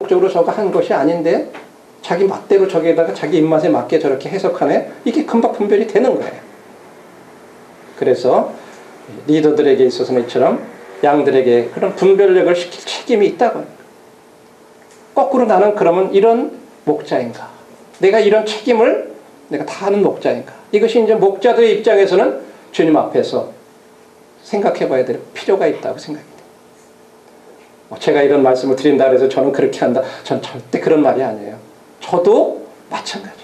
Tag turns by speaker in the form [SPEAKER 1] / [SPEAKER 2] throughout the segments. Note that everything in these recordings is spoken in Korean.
[SPEAKER 1] 목적으로 저거 한 것이 아닌데 자기 맛대로 저기에다가 자기 입맛에 맞게 저렇게 해석하네. 이게 금방 분별이 되는 거예요. 그래서 리더들에게 있어서는 이처럼 양들에게 그런 분별력을 시킬 책임이 있다고 합니다. 거꾸로 나는 그러면 이런 목자인가? 내가 이런 책임을 내가 다 하는 목자인가? 이것이 이제 목자들의 입장에서는 주님 앞에서 생각해 봐야 될 필요가 있다고 생각합니다. 제가 이런 말씀을 드린다 그래서 저는 그렇게 한다. 전 절대 그런 말이 아니에요. 저도 마찬가지.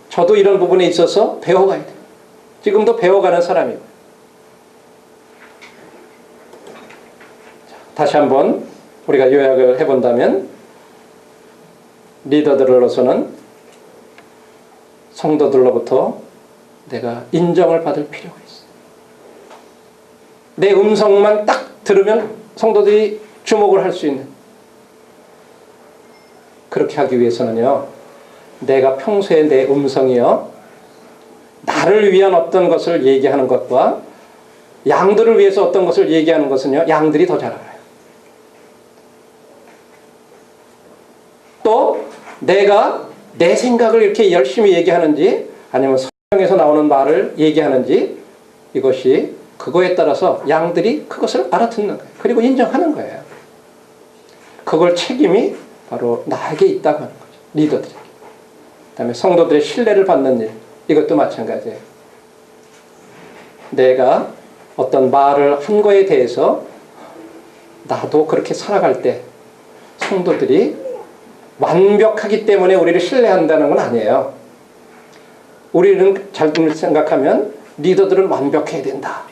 [SPEAKER 1] 저도 이런 부분에 있어서 배워가야 돼요. 지금도 배워가는 사람이고. 다시 한번 우리가 요약을 해본다면 리더들로서는 성도들로부터 내가 인정을 받을 필요가 있어. 내 음성만 딱 들으면 성도들이 주목을 할 수 있는. 그렇게 하기 위해서는요, 내가 평소에 내 음성이요, 나를 위한 어떤 것을 얘기하는 것과 양들을 위해서 어떤 것을 얘기하는 것은요, 양들이 더 잘 알아요. 또 내가 내 생각을 이렇게 열심히 얘기하는지 아니면 성경에서 나오는 말을 얘기하는지 이것이 그거에 따라서 양들이 그것을 알아듣는 거예요. 그리고 인정하는 거예요. 그걸 책임이 바로 나에게 있다고 하는 거죠. 리더들에게. 그 다음에 성도들의 신뢰를 받는 일, 이것도 마찬가지예요. 내가 어떤 말을 한 거에 대해서 나도 그렇게 살아갈 때 성도들이 완벽하기 때문에 우리를 신뢰한다는 건 아니에요. 우리는 잘 생각하면 리더들은 완벽해야 된다.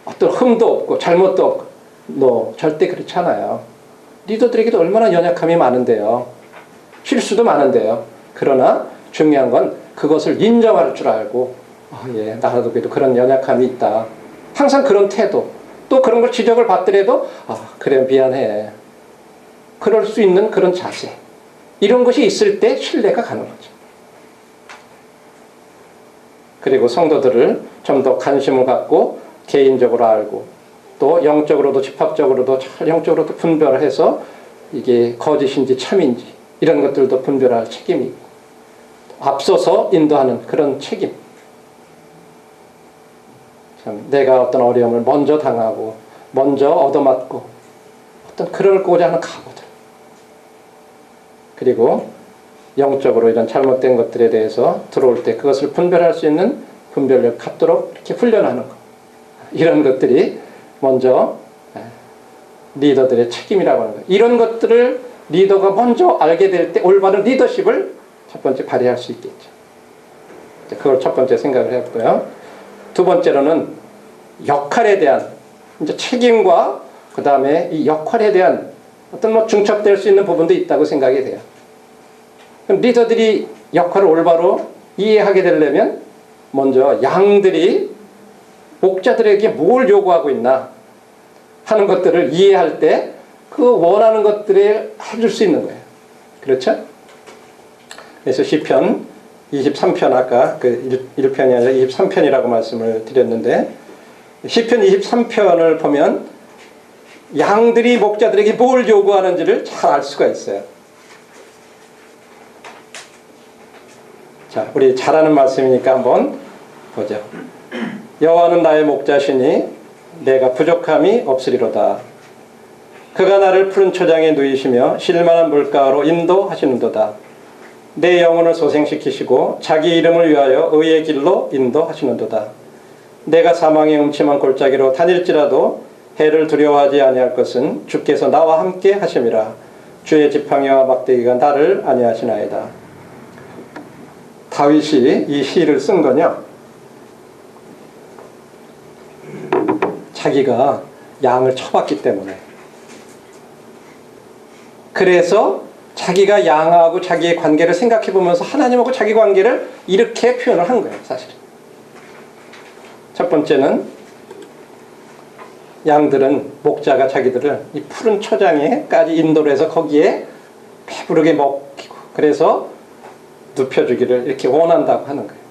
[SPEAKER 1] 어떤 흠도 없고 잘못도 없고. 절대 그렇지 않아요. 리더들에게도 얼마나 연약함이 많은데요. 실수도 많은데요. 그러나 중요한 건 그것을 인정할 줄 알고 나도 그래도 그런 연약함이 있다. 항상 그런 태도. 또 그런 걸 지적을 받더라도 그래 미안해. 그럴 수 있는 그런 자세. 이런 것이 있을 때 신뢰가 가는 거죠. 그리고 성도들을 좀 더 관심을 갖고 개인적으로 알고 또 영적으로도 집합적으로도 잘 영적으로도 분별을 해서 이게 거짓인지 참인지 이런 것들도 분별할 책임이 있고 앞서서 인도하는 그런 책임. 참 내가 어떤 어려움을 먼저 당하고 먼저 얻어맞고 어떤 그러고자 하는 각오들. 그리고 영적으로 이런 잘못된 것들에 대해서 들어올 때 그것을 분별할 수 있는 분별력 갖도록 이렇게 훈련하는 것. 이런 것들이 먼저 리더들의 책임이라고 하는 거예요. 이런 것들을 리더가 먼저 알게 될 때 올바른 리더십을 첫 번째 발휘할 수 있겠죠. 그걸 첫 번째 생각을 해봤고요. 두 번째로는 역할에 대한 이제 책임과 그 다음에 이 역할에 대한 어떤 중첩될 수 있는 부분도 있다고 생각이 돼요. 그럼 리더들이 역할을 올바로 이해하게 되려면 먼저 양들이 목자들에게 뭘 요구하고 있나 하는 것들을 이해할 때 그 원하는 것들을 해줄 수 있는 거예요. 그렇죠? 그래서 시편 23편 아까 그 1편이 아니라 23편이라고 말씀을 드렸는데 시편 23편을 보면 양들이 목자들에게 뭘 요구하는지를 잘 알 수가 있어요. 자, 우리 잘 아는 말씀이니까 한번 보죠. 여호와는 나의 목자시니 내가 부족함이 없으리로다. 그가 나를 푸른 초장에 누이시며 쉴만한 물가로 인도하시는도다. 내 영혼을 소생시키시고 자기 이름을 위하여 의의 길로 인도하시는도다. 내가 사망의 음침한 골짜기로 다닐지라도 해를 두려워하지 아니할 것은 주께서 나와 함께 하심이라. 주의 지팡이와 막대기가 나를 안위하시나이다. 다윗이 이 시를 쓴 건요, 자기가 양을 쳐봤기 때문에. 그래서 자기가 양하고 자기의 관계를 생각해 보면서 하나님하고 자기 관계를 이렇게 표현을 한 거예요, 사실. 첫 번째는 양들은 목자가 자기들을 이 푸른 초장에까지 인도를 해서 거기에 배부르게 먹이고 그래서 눕혀주기를 이렇게 원한다고 하는 거예요.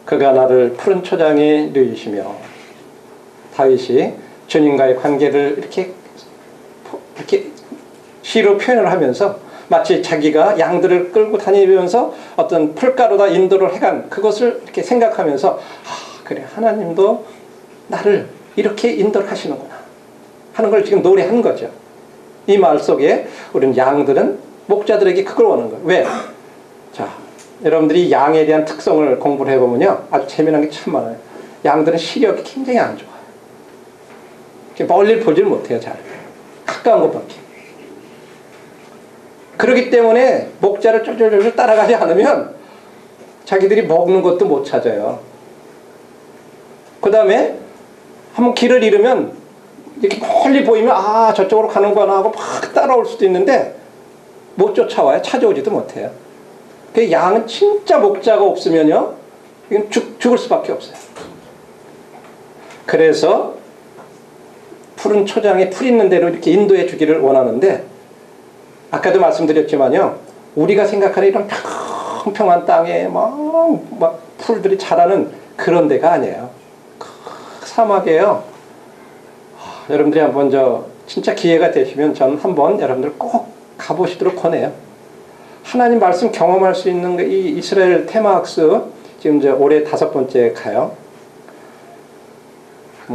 [SPEAKER 1] 그가 나를 푸른 초장에 누이시며 다윗이 주님과의 관계를 이렇게 이렇게 시로 표현을 하면서 마치 자기가 양들을 끌고 다니면서 어떤 풀가루다 인도를 해간 그것을 이렇게 생각하면서 그래 하나님도 나를 이렇게 인도를 하시는구나 하는 걸 지금 노래한 거죠. 이 말 속에 우리는 양들은 목자들에게 그걸 원하는 거예요. 왜? 자, 여러분들이 양에 대한 특성을 공부를 해보면요 아주 재미난 게 참 많아요. 양들은 시력이 굉장히 안 좋아요. 멀리 보질 못해요. 잘 가까운 것밖에. 그렇기 때문에 목자를 쫄쫄쫄 따라가지 않으면 자기들이 먹는 것도 못 찾아요. 그 다음에 한번 길을 잃으면 이렇게 멀리 보이면 저쪽으로 가는구나 하고 막 따라올 수도 있는데 못 쫓아와요. 찾아오지도 못해요. 그 양은 진짜 목자가 없으면요 이건 죽을 수밖에 없어요. 그래서 푸른 초장에 풀 있는 대로 이렇게 인도해 주기를 원하는데 아까도 말씀드렸지만요 우리가 생각하는 이런 평평한 땅에 막 풀들이 자라는 그런 데가 아니에요. 사막이에요. 여러분들이 한번 진짜 기회가 되시면 저는 한번 여러분들 꼭 가보시도록 권해요. 하나님 말씀 경험할 수 있는 이 이스라엘 테마학습 지금 올해 5번째 가요.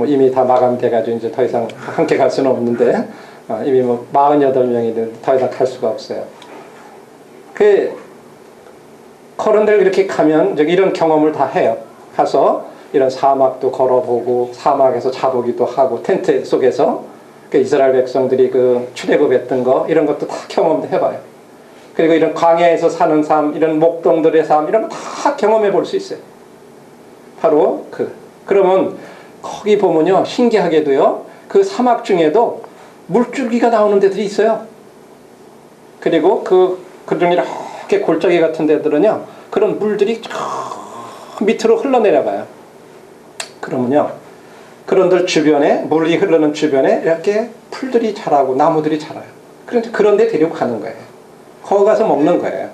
[SPEAKER 1] 이미 다 마감돼가지고 이제 더 이상 함께 갈 수는 없는데 이미 48명이 더 이상 갈 수가 없어요. 그런 데를 이렇게 가면 이런 경험을 다 해요. 가서 이런 사막도 걸어보고 사막에서 자보기도 하고 텐트 속에서 이스라엘 백성들이 출애굽했던 거 이런 것도 다 경험도 해봐요. 그리고 이런 광야에서 사는 삶, 이런 목동들의 삶 이런 거 다 경험해 볼 수 있어요. 바로 그러면 거기 보면요 신기하게도요 그 사막 중에도 물줄기가 나오는 데들이 있어요. 그리고 그중 이렇게 골짜기 같은 데들은요 그런 물들이 밑으로 흘러내려가요. 그러면요 그런 데 주변에 물이 흐르는 주변에 이렇게 풀들이 자라고 나무들이 자라요. 그런 데 데리고 가는 거예요. 거기 가서 먹는 거예요.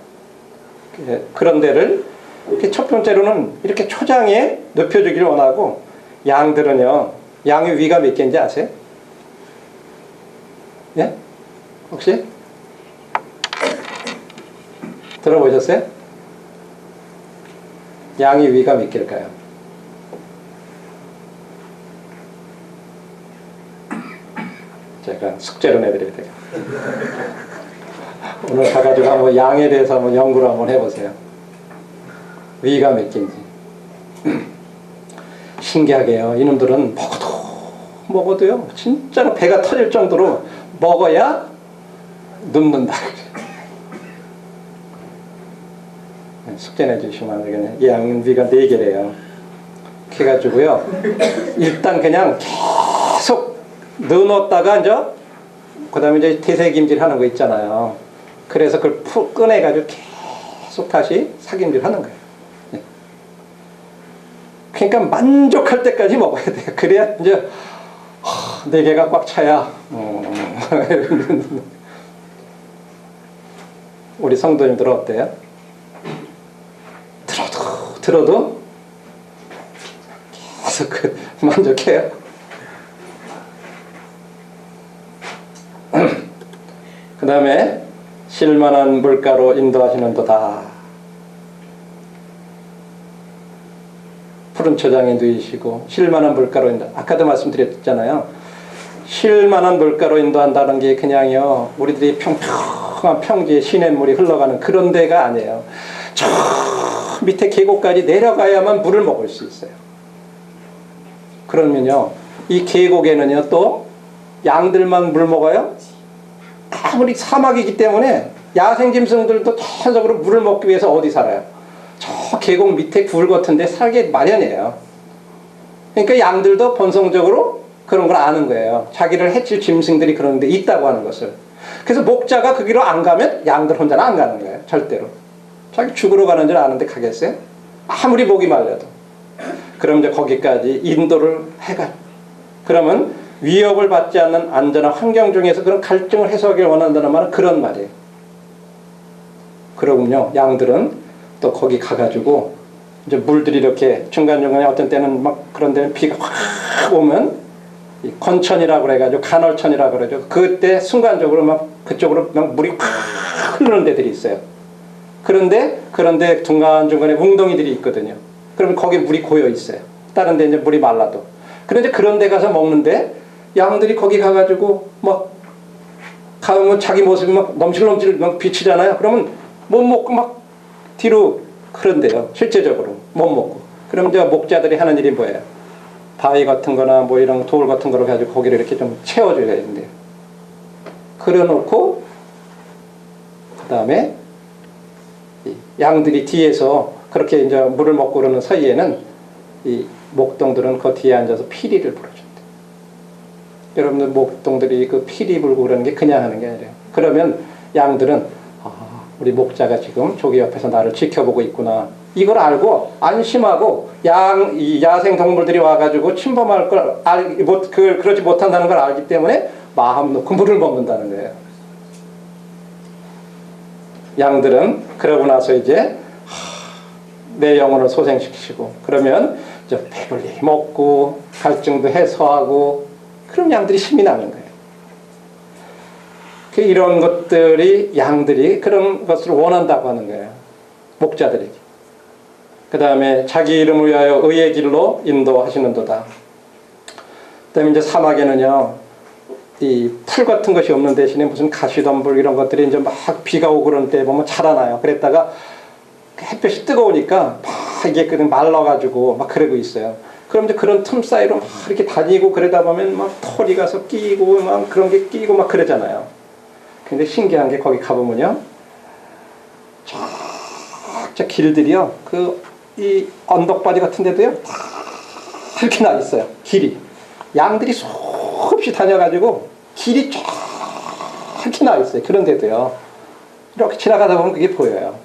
[SPEAKER 1] 그런 데를 첫 번째로는 이렇게 초장에 눕혀주기를 원하고 양들은요 양의 위가 몇 개인지 아세요? 예? 혹시? 들어보셨어요? 양의 위가 몇 개일까요? 제가 숙제로 내드려야 돼요. 오늘 가가지고 한번 양에 대해서 한번 연구를 한번 해보세요. 위가 몇 개인지. 신기하게요. 이놈들은 먹어도요 진짜로 배가 터질 정도로 먹어야 눕는다. 숙제 내주시면 안 되겠네. 양은 위가 4개래요. 그래가지고요 일단 그냥 계속 넣어놓다가 그 다음에 이제 태세김질 하는 거 있잖아요. 그래서 그걸 꺼내가지고 계속 다시 사김질 하는 거예요. 그러니까 만족할 때까지 먹어야 돼요. 그래야 이제 4개가 꽉 차야 우리 성도님들은 어때요? 들어도 계속 만족해요. 그 다음에 쉴만한 물가로 인도하시는도다. 푸른 초장에 누이시고 쉴만한 물가로 인도. 아까도 말씀드렸잖아요. 쉴만한 물가로 인도한다는 게 그냥요 우리들이 평평한 평지에 시냇물이 흘러가는 그런 데가 아니에요. 저 밑에 계곡까지 내려가야만 물을 먹을 수 있어요. 그러면요 이 계곡에는요 또 양들만 물 먹어요? 아무리 사막이기 때문에 야생짐승들도 전적으로 물을 먹기 위해서 어디 살아요? 저 계곡 밑에 굴 같은 데 살게 마련이에요. 그러니까 양들도 본성적으로 그런 걸 아는 거예요. 자기를 해칠 짐승들이 그런 데 있다고 하는 것을. 그래서 목자가 그 길로 안 가면 양들 혼자는 안 가는 거예요. 절대로. 자기 죽으러 가는 줄 아는데 가겠어요? 아무리 목이 말려도. 그럼 이제 거기까지 인도를 해가. 그러면 위협을 받지 않는 안전한 환경 중에서 그런 갈증을 해소하길 원한다는 말은 그런 말이에요. 그러군요. 양들은 또 거기 가가지고 이제 물들이 이렇게 중간중간에 어떤 때는 막 그런 데는 비가 확 오면 이 건천이라고 그래가지고 간헐천이라고 그러죠. 그때 순간적으로 막 그쪽으로 막 물이 확 흐르는 데들이 있어요. 그런데 중간중간에 웅덩이들이 있거든요. 그러면 거기 물이 고여 있어요. 다른 데 이제 물이 말라도. 그런데 그런 데 가서 먹는데 양들이 거기 가가지고 막 가면 자기 모습이 막 넘실넘실 막 비치잖아요. 그러면 못 먹고 막 뒤로 그런데요. 실제적으로 못 먹고. 그럼 이제 목자들이 하는 일이 뭐예요? 바위 같은 거나 뭐 이런 돌 같은 거를 가지고 고기를 이렇게 좀 채워줘야 되는데. 그려놓고, 그 다음에 양들이 뒤에서 그렇게 이제 물을 먹고 그러는 사이에는 이 목동들은 그 뒤에 앉아서 피리를 불어준대. 여러분들 목동들이 그 피리 불고 그러는 게 그냥 하는 게 아니래요. 그러면 양들은 우리 목자가 지금 저기 옆에서 나를 지켜보고 있구나. 이걸 알고 안심하고 이 야생 동물들이 와가지고 침범할 걸 그러지 못한다는 걸 알기 때문에 마음 놓고 물을 먹는다는 거예요. 양들은 그러고 나서 이제 내 영혼을 소생시키시고 그러면 이제 배불리 먹고 갈증도 해소하고 그럼 양들이 힘이 나는 거예요. 이런 것들이 양들이 그런 것을 원한다고 하는 거예요. 목자들에게. 그 다음에 자기 이름을 위하여 의의 길로 인도하시는도다. 그 다음에 이제 사막에는요, 이 풀 같은 것이 없는 대신에 무슨 가시덤불 이런 것들이 이제 막 비가 오고 그런 때 보면 자라나요. 그랬다가 햇볕이 뜨거우니까 막 이게 그냥 말라가지고 막 그러고 있어요. 그럼 이제 그런 틈 사이로 막 이렇게 다니고 그러다 보면 막 털이 가서 끼고 막 그런 게 끼고 막 그러잖아요. 근데 신기한 게 거기 가보면요. 저 길들이요. 이 언덕바지 같은 데도요. 다 이렇게 나 있어요. 길이. 양들이 수없이 다녀가지고 길이 쫙 이렇게 나 있어요. 그런 데도요. 이렇게 지나가다 보면 그게 보여요.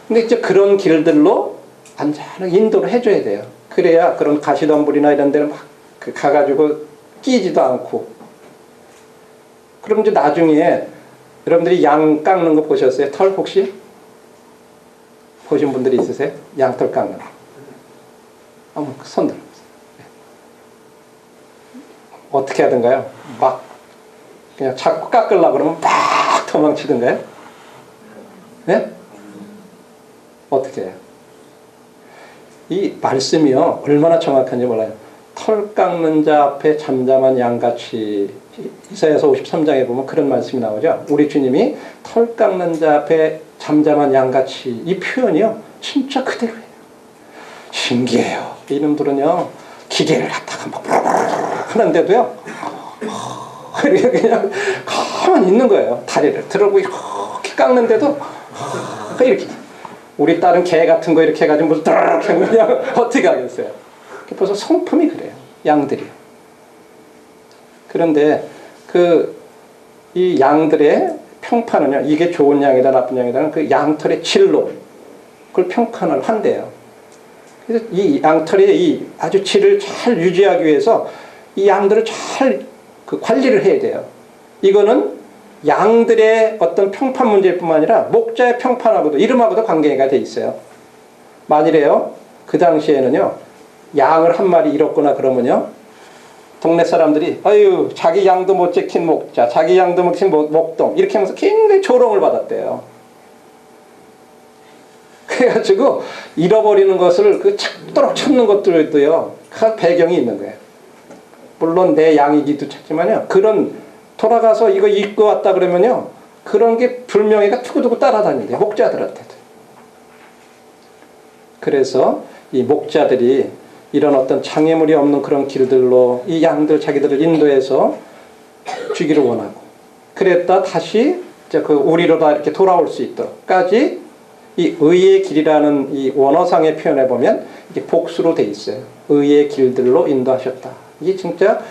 [SPEAKER 1] 근데 이제 그런 길들로 안전하게 인도를 해줘야 돼요. 그래야 그런 가시덤불이나 이런 데는 막 가가지고 끼지도 않고. 그럼 이제 나중에 여러분들이 양 깎는 거 보셨어요? 털 혹시? 보신 분들이 있으세요? 양털 깎는 거. 한번 손 들어보세요. 어떻게 하던가요? 막 그냥 자꾸 깎으려고 그러면 막 도망치던가요? 네? 어떻게 해요? 이 말씀이요 얼마나 정확한지 몰라요. 털 깎는 자 앞에 잠잠한 양같이 이사야서 53장에 보면 그런 말씀이 나오죠. 우리 주님이 털 깎는 자 앞에 잠잠한 양같이 이 표현이요 진짜 그대로예요. 신기해요. 이놈들은요 기계를 갖다가 막 하는데도요 이렇게 그냥 가만히 있는 거예요. 다리를 들고 이렇게 깎는데도 이렇게. 우리 딸은 개 같은 거 이렇게 해가지고 무슨 그냥 어떻게 하겠어요. 벌써 성품이 그래요. 양들이. 그런데 이 양들의 평판은요. 이게 좋은 양이다 나쁜 양이다는 그 양털의 질로 그걸 평판을 한대요. 그래서 이 양털의 이 아주 질을 잘 유지하기 위해서 이 양들을 잘 관리를 해야 돼요. 이거는 양들의 어떤 평판 문제일 뿐만 아니라 목자의 평판하고도 이름하고도 관계가 돼 있어요. 만일에요. 그 당시에는요. 양을 한 마리 잃었거나 그러면요. 동네 사람들이 아유 자기 양도 못 지킨 목자, 자기 양도 못 지킨 목동 이렇게 하면서 굉장히 조롱을 받았대요. 그래가지고 잃어버리는 것을 찾도록 찾는 것들도요. 그 배경이 있는 거예요. 물론 내 양이기도 찾지만요. 그런 돌아가서 이거 입고 왔다 그러면요. 그런 게 불명예가 두고두고 따라다닌대요. 목자들한테도. 그래서 이 목자들이 이런 어떤 장애물이 없는 그런 길들로 이 양들 자기들을 인도해서 주기를 원하고 그랬다 다시 이제 그 우리로 다 이렇게 돌아올 수 있도록까지 이 의의 길이라는 이 원어상의 표현에 보면 이게 복수로 돼 있어요. 의의 길들로 인도하셨다. 이게 진짜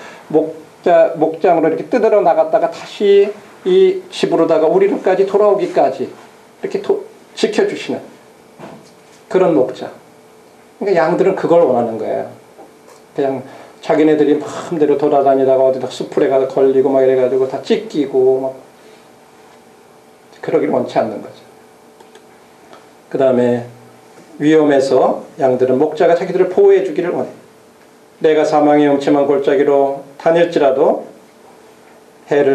[SPEAKER 1] 목장으로 이렇게 뜯으러 나갔다가 다시 이 집으로다가 우리로까지 돌아오기까지 이렇게 지켜주시는 그런 목자. 그러니까 양들은 그걸 원하는 거예요. 그냥 자기네들이 마음대로 돌아다니다가 어디다 숲풀에 가서 걸리고 막 이래가지고 다 찢기고 막 그러길 원치 않는 거죠. 그 다음에 위험해서 양들은 목자가 자기들을 보호해 주기를 원해요. 내가 사망의 음침한 골짜기로 다닐지라도 해를